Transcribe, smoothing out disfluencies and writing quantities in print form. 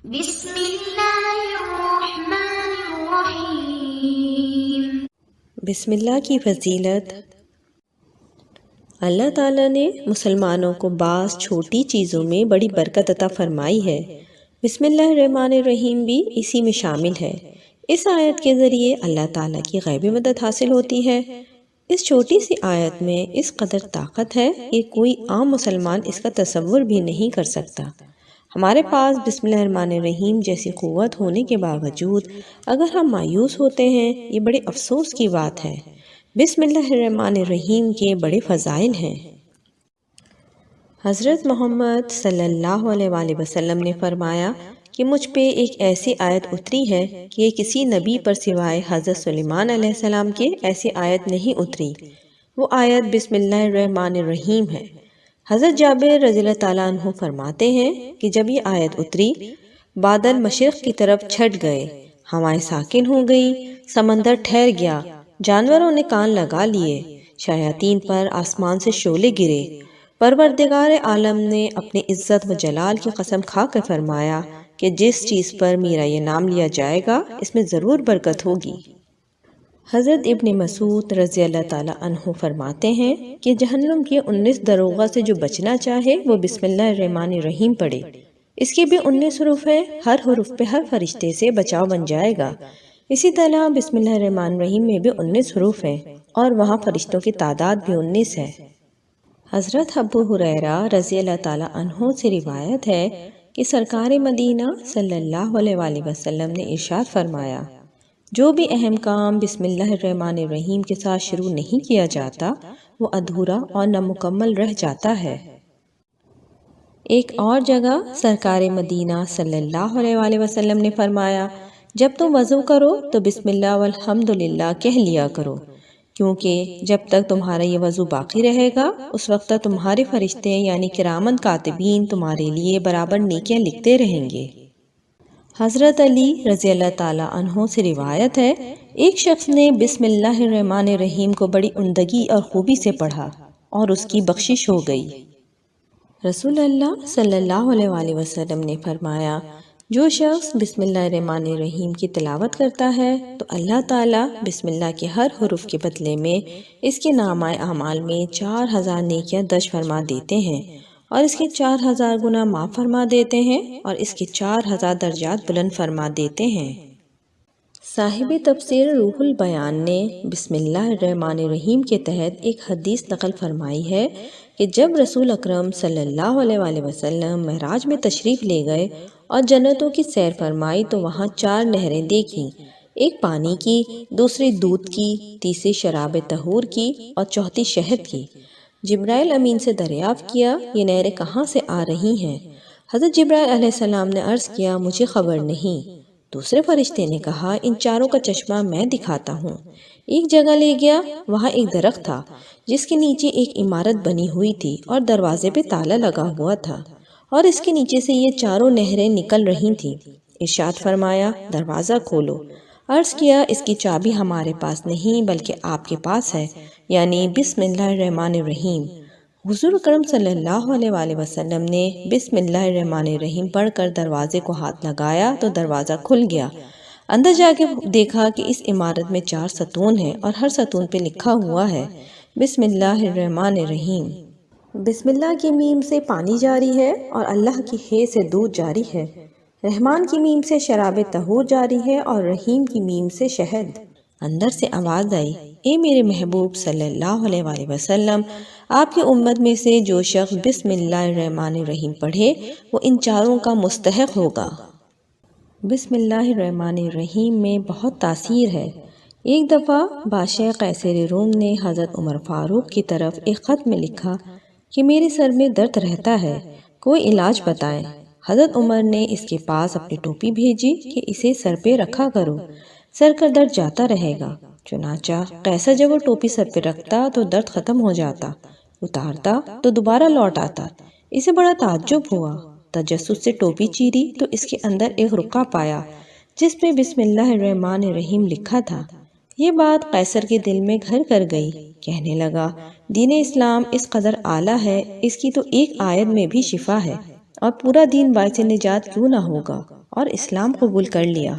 بسم اللہ الرحمن الرحیم۔ بسم اللہ کی فضیلت۔ اللہ تعالیٰ نے مسلمانوں کو بعض چھوٹی چیزوں میں بڑی برکت عطا فرمائی ہے۔ بسم اللہ الرحمن الرحیم بھی اسی میں شامل ہے۔ اس آیت کے ذریعے اللہ تعالیٰ کی غیبی مدد حاصل ہوتی ہے۔ اس چھوٹی سی آیت میں اس قدر طاقت ہے کہ کوئی عام مسلمان اس کا تصور بھی نہیں کر سکتا۔ ہمارے پاس بسم اللہ الرحمن الرحیم جیسی قوت ہونے کے باوجود اگر ہم مایوس ہوتے ہیں، یہ بڑے افسوس کی بات ہے۔ بسم اللہ الرحمن الرحیم کے بڑے فضائل ہیں۔ حضرت محمد صلی اللہ علیہ وآلہ وسلم نے فرمایا کہ مجھ پہ ایک ایسی آیت اتری ہے کہ کسی نبی پر سوائے حضرت سلیمان علیہ السلام کے ایسی آیت نہیں اتری۔ وہ آیت بسم اللہ الرحمن الرحیم ہے۔ حضرت جابر رضی اللہ تعالیٰ عنہ فرماتے ہیں کہ جب یہ آیت اتری، بادل مشرق کی طرف چھٹ گئے، ہوائیں ساکن ہو گئی، سمندر ٹھہر گیا، جانوروں نے کان لگا لیے، شیاطین پر آسمان سے شعلے گرے۔ پروردگار عالم نے اپنی عزت و جلال کی قسم کھا کر فرمایا کہ جس چیز پر میرا یہ نام لیا جائے گا اس میں ضرور برکت ہوگی۔ حضرت ابن مسعود رضی اللہ تعالیٰ عنہ فرماتے ہیں کہ جہنم کے 19 دروغہ سے جو بچنا چاہے وہ بسم اللہ الرحمن الرحیم پڑھے۔ اس کے بھی 19 حروف ہیں، ہر حرف پہ ہر فرشتے سے بچاؤ بن جائے گا۔ اسی طرح بسم اللہ الرحمن الرحیم میں بھی 19 حروف ہیں اور وہاں فرشتوں کی تعداد بھی 19 ہے۔ حضرت ابو ہریرہ رضی اللہ تعالیٰ عنہ سے روایت ہے کہ سرکار مدینہ صلی اللہ علیہ وآلہ وسلم نے ارشاد فرمایا، جو بھی اہم کام بسم اللہ الرحمن الرحیم کے ساتھ شروع نہیں کیا جاتا وہ ادھورا اور نامکمل رہ جاتا ہے۔ ایک اور جگہ سرکار مدینہ صلی اللہ علیہ وآلہ وسلم نے فرمایا، جب تم وضو کرو تو بسم اللہ والحمدللہ کہہ لیا کرو، کیونکہ جب تک تمہارا یہ وضو باقی رہے گا اس وقت تک تمہارے فرشتے یعنی کرامن کاتبین تمہارے لیے برابر نیکیاں لکھتے رہیں گے۔ حضرت علی رضی اللہ تعالیٰ عنہ سے روایت ہے، ایک شخص نے بسم اللہ الرحمن الرحیم کو بڑی عمدگی اور خوبی سے پڑھا اور اس کی بخشش ہو گئی۔ رسول اللہ صلی اللہ علیہ وآلہ وسلم نے فرمایا، جو شخص بسم اللہ الرحمن الرحیم کی تلاوت کرتا ہے تو اللہ تعالیٰ بسم اللہ کے ہر حرف کے بدلے میں اس کے نامہ اعمال میں 4000 نیکیاں درج فرما دیتے ہیں اور اس کے 4000 گناہ معاف فرما دیتے ہیں اور اس کے 4000 درجات بلند فرما دیتے ہیں۔ صاحب تفسیر روح البیان نے بسم اللہ الرحمن الرحیم کے تحت ایک حدیث نقل فرمائی ہے کہ جب رسول اکرم صلی اللہ علیہ وآلہ وسلم معراج میں تشریف لے گئے اور جنتوں کی سیر فرمائی تو وہاں 4 نہریں دیکھیں، ایک پانی کی، دوسری دودھ کی، تیسری شراب طہور کی اور چوتھی شہد کی۔ جبرائیل امین سے دریافت کیا، یہ نہریں کہاں سے آ رہی ہیں؟ حضرت جبرائیل علیہ السلام نے عرض کیا، مجھے خبر نہیں۔ دوسرے فرشتے نے کہا، ان چاروں کا چشمہ میں دکھاتا ہوں۔ ایک جگہ لے گیا، وہاں ایک درخت تھا جس کے نیچے ایک عمارت بنی ہوئی تھی اور دروازے پہ تالا لگا ہوا تھا اور اس کے نیچے سے یہ 4 نہریں نکل رہی تھیں۔ ارشاد فرمایا، دروازہ کھولو۔ عرض کیا، اس کی چابی ہمارے پاس نہیں بلکہ آپ کے پاس ہے، یعنی بسم اللہ الرحمن الرحیم۔ حضور اکرم صلی اللہ علیہ وآلہ وسلم نے بسم اللہ الرحمن الرحیم پڑھ کر دروازے کو ہاتھ لگایا تو دروازہ کھل گیا۔ اندر جا کے دیکھا کہ اس عمارت میں 4 ستون ہیں اور ہر ستون پہ لکھا ہوا ہے بسم اللہ الرحمن الرحیم۔ بسم اللہ کی میم سے پانی جاری ہے اور اللہ کی ہے سے دودھ جاری ہے۔ رحمان کی میم سے شراب طہور جاری ہے اور رحیم کی میم سے شہد۔ اندر سے آواز آئی، اے میرے محبوب صلی اللہ علیہ وآلہ وسلم، آپ کی امت میں سے جو شخص بسم اللہ الرحمن الرحیم پڑھے وہ ان 4 کا مستحق ہوگا۔ بسم اللہ الرحمن الرحیم میں بہت تاثیر ہے۔ ایک دفعہ بادشاہ قیصر روم نے حضرت عمر فاروق کی طرف ایک خط میں لکھا کہ میرے سر میں درد رہتا ہے، کوئی علاج بتائیں۔ حضرت عمر نے اس کے پاس اپنی ٹوپی بھیجی کہ اسے سر پہ رکھا کرو، سر کا درد جاتا رہے گا۔ چنانچہ قیصر جب وہ ٹوپی سر پہ رکھتا تو درد ختم ہو جاتا، اتارتا تو دوبارہ لوٹ آتا۔ اسے بڑا تعجب ہوا، تجسس سے ٹوپی چیری تو اس کے اندر ایک رقعہ پایا جس پہ بسم اللہ الرحمن الرحیم لکھا تھا۔ یہ بات قیصر کے دل میں گھر کر گئی، کہنے لگا، دین اسلام اس قدر اعلیٰ ہے، اس کی تو ایک آیت میں بھی شفا ہے۔ اور پورا دین باعث نجات کیوں نہ ہوگا اور اسلام قبول کر لیا۔